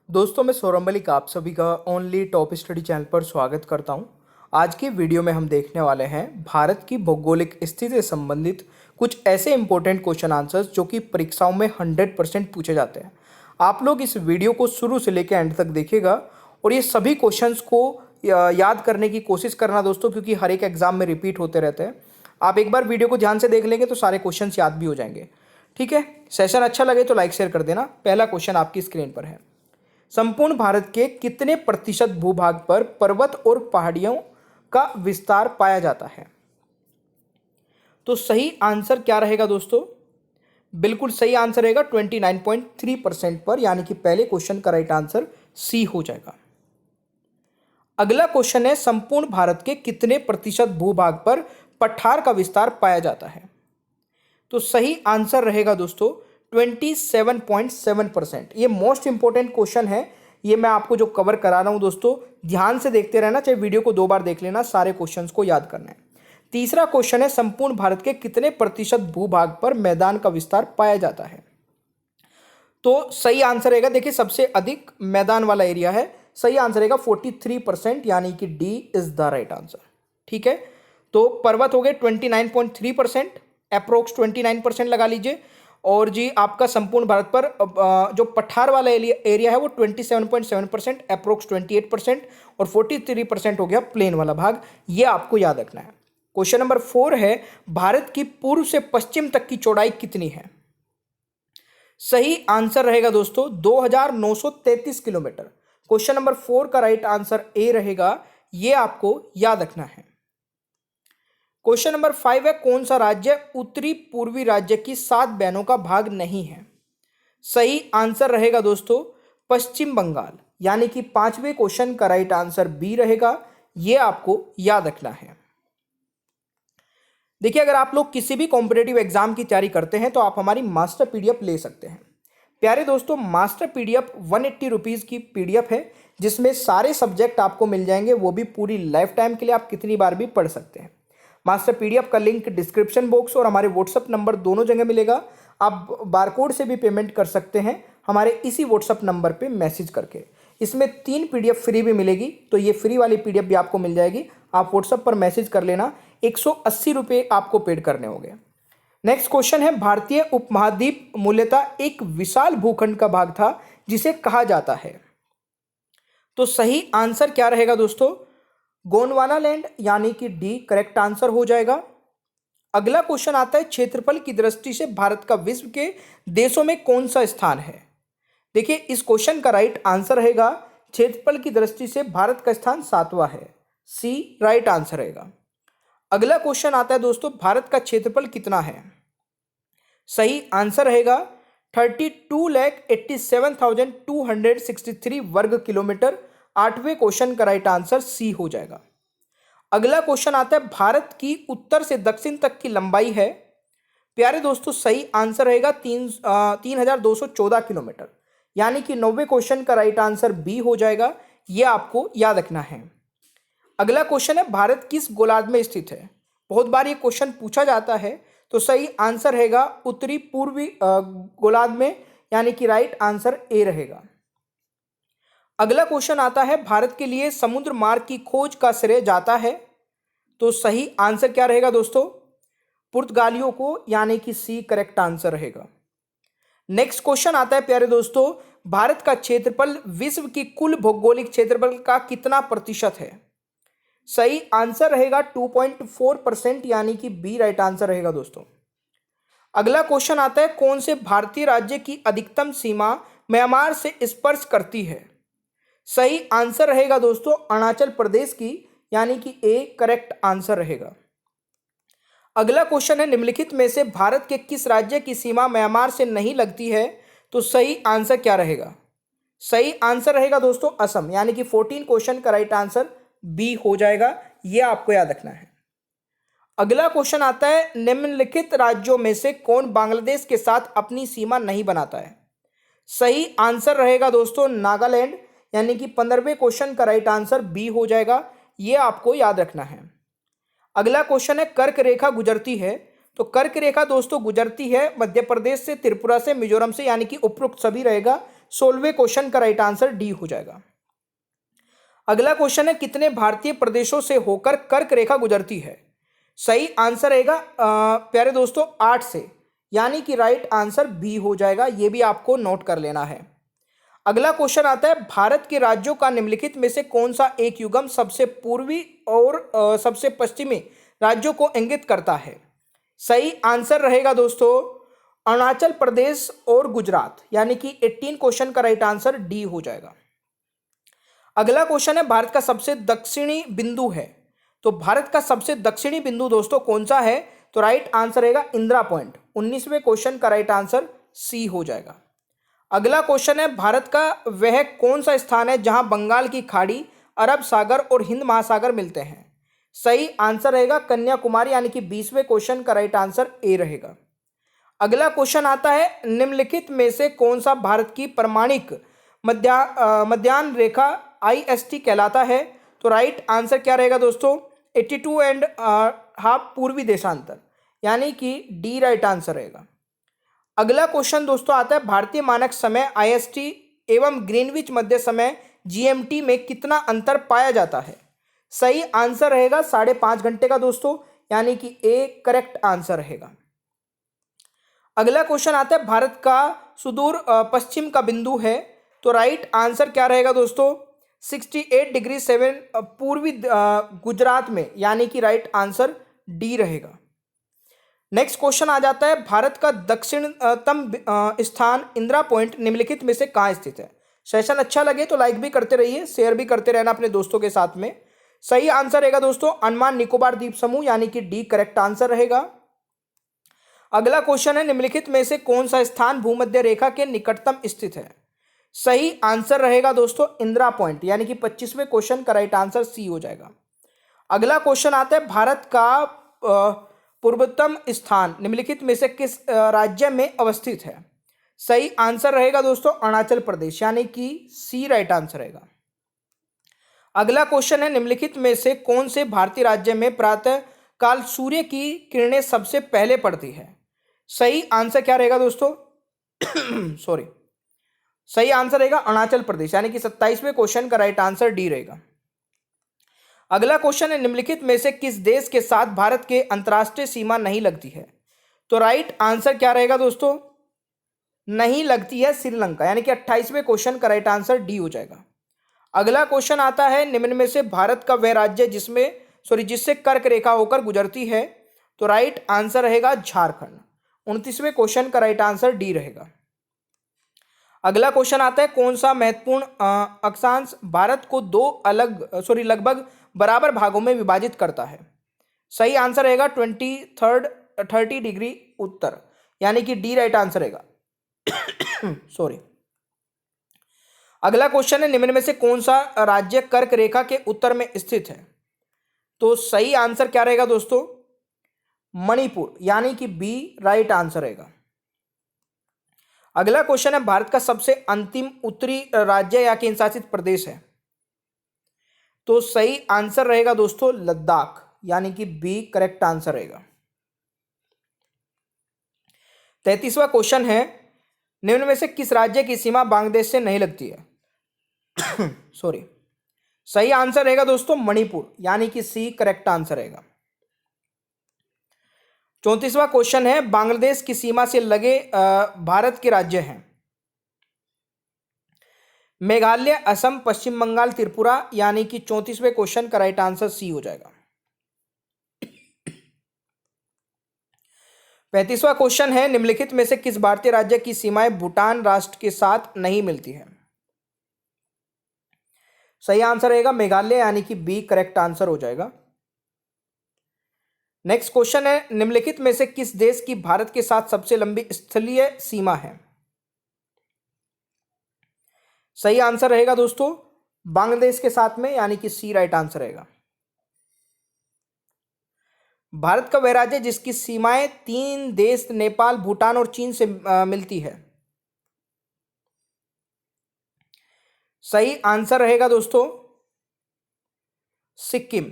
दोस्तों मैं सौरभ मलिक आप सभी का ओनली टॉप स्टडी चैनल पर स्वागत करता हूं। आज की वीडियो में हम देखने वाले हैं भारत की भौगोलिक स्थिति से संबंधित कुछ ऐसे इंपॉर्टेंट क्वेश्चन आंसर्स जो कि परीक्षाओं में 100% पूछे जाते हैं। आप लोग इस वीडियो को शुरू से लेकर एंड तक देखिएगा और ये सभी क्वेश्चंस को याद करने की कोशिश करना दोस्तों, क्योंकि हर एक एग्जाम में रिपीट होते रहते हैं। आप एक बार वीडियो को ध्यान से देख लेंगे तो सारे क्वेश्चन याद भी हो जाएंगे। ठीक है, सेशन अच्छा लगे तो लाइक शेयर कर देना। पहला क्वेश्चन आपकी स्क्रीन पर है। संपूर्ण भारत के कितने प्रतिशत भूभाग पर पर्वत और पहाड़ियों का विस्तार पाया जाता है? तो सही आंसर क्या रहेगा दोस्तों? बिल्कुल सही आंसर रहेगा 29.3% पर, यानी कि पहले क्वेश्चन का राइट आंसर सी हो जाएगा। अगला क्वेश्चन है, संपूर्ण भारत के कितने प्रतिशत भूभाग पर पठार का विस्तार पाया जाता है? तो सही आंसर रहेगा दोस्तों 27.7%। ये मोस्ट इंपॉर्टेंट क्वेश्चन है, ये मैं आपको जो कवर करा रहा हूं दोस्तों, ध्यान से देखते रहना, चाहे वीडियो को 2 बार देख लेना, सारे क्वेश्चंस को याद करना है। तीसरा क्वेश्चन है, संपूर्ण भारत के कितने प्रतिशत भूभाग पर मैदान का विस्तार पाया जाता है? तो सही आंसर रहेगा, देखिए सबसे अधिक मैदान वाला एरिया है, सही आंसर रहेगा 43%, यानी कि D is the right answer. ठीक है, तो पर्वत हो गए 29.3%, अप्रोक्स 29% लगा लीजिए। और जी आपका संपूर्ण भारत पर जो पठार वाला एरिया है वो 27.7%, अप्रोक्स 28%, और 43% हो गया प्लेन वाला भाग। ये आपको याद रखना है। क्वेश्चन नंबर 4 है, भारत की पूर्व से पश्चिम तक की चौड़ाई कितनी है? सही आंसर रहेगा दोस्तों 2933 किलोमीटर। क्वेश्चन नंबर 4 का राइट आंसर ए रहेगा, ये आपको याद रखना है। क्वेश्चन नंबर 5 है, कौन सा राज्य उत्तरी पूर्वी राज्य की 7 बहनों का भाग नहीं है? सही आंसर रहेगा दोस्तों पश्चिम बंगाल, यानी कि 5वें क्वेश्चन का राइट आंसर बी रहेगा, यह आपको याद रखना है। देखिए, अगर आप लोग किसी भी कॉम्पिटेटिव एग्जाम की तैयारी करते हैं तो आप हमारी मास्टर पीडीएफ ले सकते हैं। प्यारे दोस्तों, मास्टर पीडीएफ 180 रुपीज़ की पीडीएफ है, जिसमें सारे सब्जेक्ट आपको मिल जाएंगे, वो भी पूरी लाइफ टाइम के लिए, आप कितनी बार भी पढ़ सकते हैं। मास्टर पीडीएफ का लिंक डिस्क्रिप्शन बॉक्स और हमारे व्हाट्सअप नंबर दोनों जगह मिलेगा। आप बारकोड से भी पेमेंट कर सकते हैं हमारे इसी व्हाट्सअप नंबर पे मैसेज करके। इसमें 3 पीडीएफ फ्री भी मिलेगी, तो ये फ्री वाली पीडीएफ भी आपको मिल जाएगी। आप व्हाट्सअप पर मैसेज कर लेना, 180 रुपये आपको पेड करने होंगे। नेक्स्ट क्वेश्चन है, भारतीय उपमहाद्वीप मूलतः एक विशाल भूखंड का भाग था जिसे कहा जाता है? तो सही आंसर क्या रहेगा दोस्तों? गोंडवाना लैंड, यानी कि डी करेक्ट आंसर हो जाएगा। अगला क्वेश्चन आता है, क्षेत्रफल की दृष्टि से भारत का विश्व के देशों में कौन सा स्थान है? देखिए, इस क्वेश्चन का राइट आंसर रहेगा, क्षेत्रफल की दृष्टि से भारत का स्थान 7वां है, सी राइट आंसर रहेगा। अगला क्वेश्चन आता है दोस्तों, भारत का क्षेत्रफल कितना है? सही आंसर रहेगा 32,87,263 वर्ग किलोमीटर। 8वें क्वेश्चन का राइट आंसर सी हो जाएगा। अगला क्वेश्चन आता है, भारत की उत्तर से दक्षिण तक की लंबाई है? प्यारे दोस्तों, सही आंसर रहेगा 3,214 किलोमीटर, यानी कि 90वें क्वेश्चन का राइट आंसर बी हो जाएगा, यह आपको याद रखना है। अगला क्वेश्चन है, भारत किस गोलार्ध में स्थित है? बहुत बार ये क्वेश्चन पूछा जाता है, तो सही आंसर रहेगा उत्तरी पूर्वी गोलार्ध में, यानी कि राइट आंसर ए रहेगा। अगला क्वेश्चन आता है, भारत के लिए समुद्र मार्ग की खोज का श्रेय जाता है? तो सही आंसर क्या रहेगा दोस्तों? पुर्तगालियों को, यानी कि सी करेक्ट आंसर रहेगा। नेक्स्ट क्वेश्चन आता है प्यारे दोस्तों, भारत का क्षेत्रफल विश्व की कुल भौगोलिक क्षेत्रफल का कितना प्रतिशत है? सही आंसर रहेगा 2.4%, यानी कि बी राइट आंसर रहेगा दोस्तों। अगला क्वेश्चन आता है, कौन से भारतीय राज्य की अधिकतम सीमा म्यांमार से स्पर्श करती है? सही आंसर रहेगा दोस्तों अरुणाचल प्रदेश की, यानी कि ए करेक्ट आंसर रहेगा। अगला क्वेश्चन है, निम्नलिखित में से भारत के किस राज्य की सीमा म्यांमार से नहीं लगती है? तो सही आंसर क्या रहेगा? सही आंसर रहेगा दोस्तों असम, यानी कि 14 क्वेश्चन का राइट आंसर बी हो जाएगा, यह आपको याद रखना है। अगला क्वेश्चन आता है, निम्नलिखित राज्यों में से कौन बांग्लादेश के साथ अपनी सीमा नहीं बनाता है? सही आंसर रहेगा दोस्तों नागालैंड, यानी कि 15वें क्वेश्चन का राइट आंसर बी हो जाएगा, यह आपको याद रखना है। अगला क्वेश्चन है, कर्क रेखा गुजरती है? तो कर्क रेखा दोस्तों गुजरती है मध्य प्रदेश से, त्रिपुरा से, मिजोरम से, यानी कि उपरोक्त सभी रहेगा। 16वें क्वेश्चन का राइट आंसर डी हो जाएगा। अगला क्वेश्चन है कितने भारतीय प्रदेशों से होकर कर्क रेखा गुजरती है? सही आंसर रहेगा प्यारे दोस्तों 8 से, यानी कि राइट आंसर बी हो जाएगा। ये भी आपको नोट कर लेना है। अगला क्वेश्चन आता है भारत के राज्यों का निम्नलिखित में से कौन सा एक युग्म सबसे पूर्वी और सबसे पश्चिमी राज्यों को इंगित करता है? सही आंसर रहेगा दोस्तों अरुणाचल प्रदेश और गुजरात, यानी कि 18 क्वेश्चन का राइट आंसर डी हो जाएगा। अगला क्वेश्चन है भारत का सबसे दक्षिणी बिंदु है, तो भारत का सबसे दक्षिणी बिंदु दोस्तों कौन सा है? तो राइट आंसर रहेगा इंदिरा पॉइंट। 19वें क्वेश्चन का राइट आंसर सी हो जाएगा। अगला क्वेश्चन है भारत का वह कौन सा स्थान है जहां बंगाल की खाड़ी, अरब सागर और हिंद महासागर मिलते हैं? सही आंसर रहेगा कन्याकुमारी, यानी कि 20वें क्वेश्चन का राइट आंसर ए रहेगा। अगला क्वेश्चन आता है निम्नलिखित में से कौन सा भारत की प्रमाणिक मध्याह्न रेखा IST कहलाता है? तो राइट आंसर क्या रहेगा दोस्तों 82 एंड हाफ पूर्वी देशांतर, यानी कि डी राइट आंसर रहेगा। अगला क्वेश्चन दोस्तों आता है भारतीय मानक समय IST एवं ग्रीनविच मध्य समय GMT में कितना अंतर पाया जाता है? सही आंसर रहेगा 5.5 घंटे का दोस्तों, यानी कि ए करेक्ट आंसर रहेगा। अगला क्वेश्चन आता है भारत का सुदूर पश्चिम का बिंदु है, तो राइट आंसर क्या रहेगा दोस्तों 68 डिग्री 7 पूर्वी गुजरात में, यानी कि राइट आंसर डी रहेगा। नेक्स्ट क्वेश्चन आ जाता है भारत का दक्षिणतम स्थान इंदिरा पॉइंट निम्नलिखित में से कहाँ स्थित है? सेशन अच्छा लगे तो लाइक भी करते रहिए, शेयर भी करते रहना अपने दोस्तों के साथ में। सही आंसर रहेगा दोस्तों अंडमान निकोबार द्वीप समूह, यानी कि डी करेक्ट आंसर रहेगा। अगला क्वेश्चन है निम्नलिखित में से कौन सा स्थान भूमध्य रेखा के निकटतम स्थित है? सही आंसर रहेगा दोस्तों इंदिरा पॉइंट, यानी कि 25वें क्वेश्चन का राइट आंसर सी हो जाएगा। अगला क्वेश्चन आता है भारत का पूर्वोत्तम स्थान निम्नलिखित में से किस राज्य में अवस्थित है? सही आंसर रहेगा दोस्तों अरुणाचल प्रदेश, यानी कि सी राइट आंसर रहेगा। अगला क्वेश्चन है निम्नलिखित में से कौन से भारतीय राज्य में प्रातः काल सूर्य की किरणें सबसे पहले पड़ती है? सही आंसर क्या रहेगा दोस्तों सॉरी सही आंसर रहेगा अरुणाचल प्रदेश, यानी कि 27वें क्वेश्चन का राइट आंसर डी रहेगा। अगला क्वेश्चन है निम्नलिखित में से किस देश के साथ भारत के अंतर्राष्ट्रीय सीमा नहीं लगती है? तो राइट आंसर क्या रहेगा दोस्तों नहीं लगती है श्रीलंका, यानी कि 28वें क्वेश्चन का राइट आंसर डी हो जाएगा। अगला क्वेश्चन आता है निम्न में से भारत का वह राज्य जिससे कर्क रेखा होकर गुजरती है? तो राइट आंसर रहेगा झारखंड। 29वें क्वेश्चन का राइट आंसर डी रहेगा। अगला क्वेश्चन आता है कौन सा महत्वपूर्ण अक्षांश भारत को लगभग बराबर भागों में विभाजित करता है? सही आंसर रहेगा 30 डिग्री उत्तर, यानी कि डी राइट आंसर रहेगा सॉरी। अगला क्वेश्चन है निम्न में से कौन सा राज्य कर्क रेखा के उत्तर में स्थित है? तो सही आंसर क्या रहेगा दोस्तों मणिपुर, यानी कि बी राइट आंसर रहेगा। अगला क्वेश्चन है भारत का सबसे अंतिम उत्तरी राज्य या केंद्र शासित प्रदेश है? तो सही आंसर रहेगा दोस्तों लद्दाख, यानी कि बी करेक्ट आंसर रहेगा। 33वां क्वेश्चन है निम्न में से किस राज्य की सीमा बांग्लादेश से नहीं लगती है? सॉरी सही आंसर रहेगा दोस्तों मणिपुर, यानी कि सी करेक्ट आंसर रहेगा। 34वां क्वेश्चन है बांग्लादेश की सीमा से लगे भारत के राज्य हैं? मेघालय, असम, पश्चिम बंगाल, त्रिपुरा, यानी कि 34वें क्वेश्चन का राइट आंसर सी हो जाएगा। 35वां क्वेश्चन है निम्नलिखित में से किस भारतीय राज्य की सीमाएं भूटान राष्ट्र के साथ नहीं मिलती है? सही आंसर रहेगा मेघालय, यानी कि बी करेक्ट आंसर हो जाएगा। नेक्स्ट क्वेश्चन है निम्नलिखित में से किस देश की भारत के साथ सबसे लंबी स्थलीय सीमा है? सही आंसर रहेगा दोस्तों बांग्लादेश के साथ में, यानी कि सी राइट आंसर रहेगा। भारत का वह राज्य जिसकी सीमाएं 3 देश नेपाल, भूटान और चीन से मिलती है? सही आंसर रहेगा दोस्तों सिक्किम,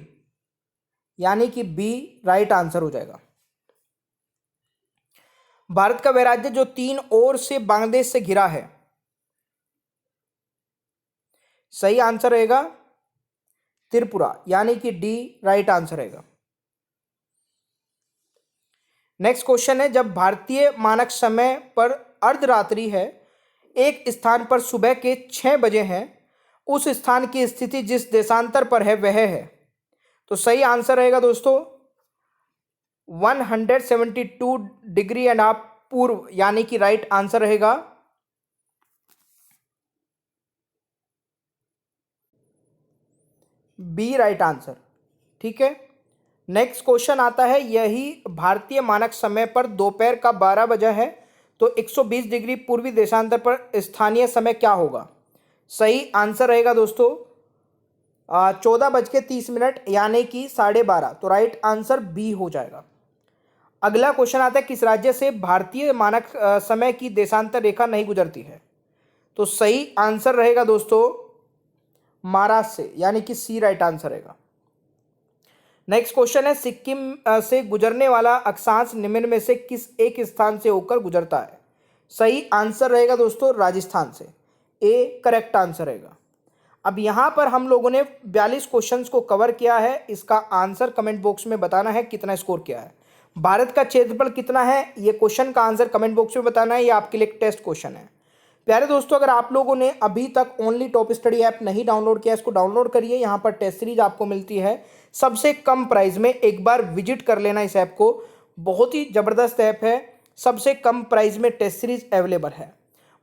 यानी कि बी राइट आंसर हो जाएगा। भारत का वह राज्य जो 3 ओर से बांग्लादेश से घिरा है? सही आंसर रहेगा त्रिपुरा, यानी कि डी राइट आंसर रहेगा। नेक्स्ट क्वेश्चन है, जब भारतीय मानक समय पर अर्धरात्रि है, एक स्थान पर सुबह के 6 बजे है, उस स्थान की स्थिति जिस देशांतर पर है वह है। तो सही आंसर रहेगा दोस्तों 172 डिग्री एंड हाफ पूर्व, यानी कि राइट आंसर रहेगा बी राइट आंसर। ठीक है, नेक्स्ट क्वेश्चन आता है, यही भारतीय मानक समय पर दोपहर का 12 बजा है, तो 120 डिग्री पूर्वी देशांतर पर स्थानीय समय क्या होगा। सही आंसर रहेगा दोस्तों 14:30, यानी कि 12:30। तो राइट आंसर बी हो जाएगा। अगला क्वेश्चन आता है, किस राज्य से भारतीय मानक समय की देशांतर रेखा नहीं गुजरती है। तो सही आंसर रहेगा दोस्तों महाराष्ट्र से, यानी कि सी राइट आंसर रहेगा। नेक्स्ट क्वेश्चन है, सिक्किम से गुजरने वाला अक्षांश निम्न में से किस एक स्थान से होकर गुजरता है। सही आंसर रहेगा दोस्तों राजस्थान से, ए करेक्ट आंसर रहेगा। अब यहाँ पर हम लोगों ने 42 क्वेश्चंस को कवर किया है। इसका आंसर कमेंट बॉक्स में बताना है कितना स्कोर किया है। भारत का क्षेत्रफल कितना है, ये क्वेश्चन का आंसर कमेंट बॉक्स में बताना है। ये आपके लिए एक टेस्ट क्वेश्चन है। प्यारे दोस्तों, अगर आप लोगों ने अभी तक ओनली टॉप स्टडी ऐप नहीं डाउनलोड किया, इसको डाउनलोड करिए। यहाँ पर टेस्ट सीरीज आपको मिलती है सबसे कम प्राइस में। एक बार विजिट कर लेना इस ऐप को, बहुत ही ज़बरदस्त ऐप है। सबसे कम प्राइस में टेस्ट सीरीज अवेलेबल है।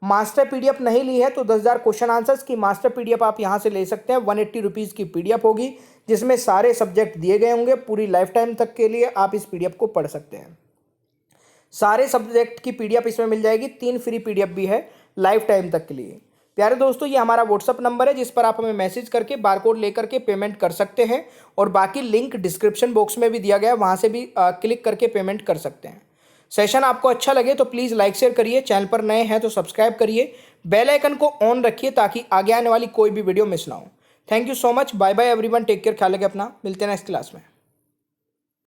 मास्टर पीडीएफ नहीं ली है तो 10,000 क्वेश्चन आंसर्स की मास्टर पीडीएफ आप यहाँ से ले सकते हैं। 180 रुपीज़ की पीडीएफ होगी, जिसमें सारे सब्जेक्ट दिए गए होंगे। पूरी लाइफ टाइम तक के लिए आप इस पीडीएफ को पढ़ सकते हैं। सारे सब्जेक्ट की पीडीएफ इसमें मिल जाएगी। 3 फ्री पीडीएफ भी है लाइफ टाइम तक के लिए। प्यारे दोस्तों, ये हमारा व्हाट्सअप नंबर है, जिस पर आप हमें मैसेज करके बारकोड लेकर के पेमेंट कर सकते हैं। और बाकी लिंक डिस्क्रिप्शन बॉक्स में भी दिया गया है, वहाँ से भी क्लिक करके पेमेंट कर सकते हैं। सेशन आपको अच्छा लगे तो प्लीज़ लाइक शेयर करिए। चैनल पर नए हैं तो सब्सक्राइब करिए। बेल आइकन को ऑन रखिए ताकि आगे आने वाली कोई भी वीडियो मिस ना हो। Thank you so much. Bye bye everyone, take care, ख्याल रखिए अपना। मिलते हैं नेक्स्ट क्लास में।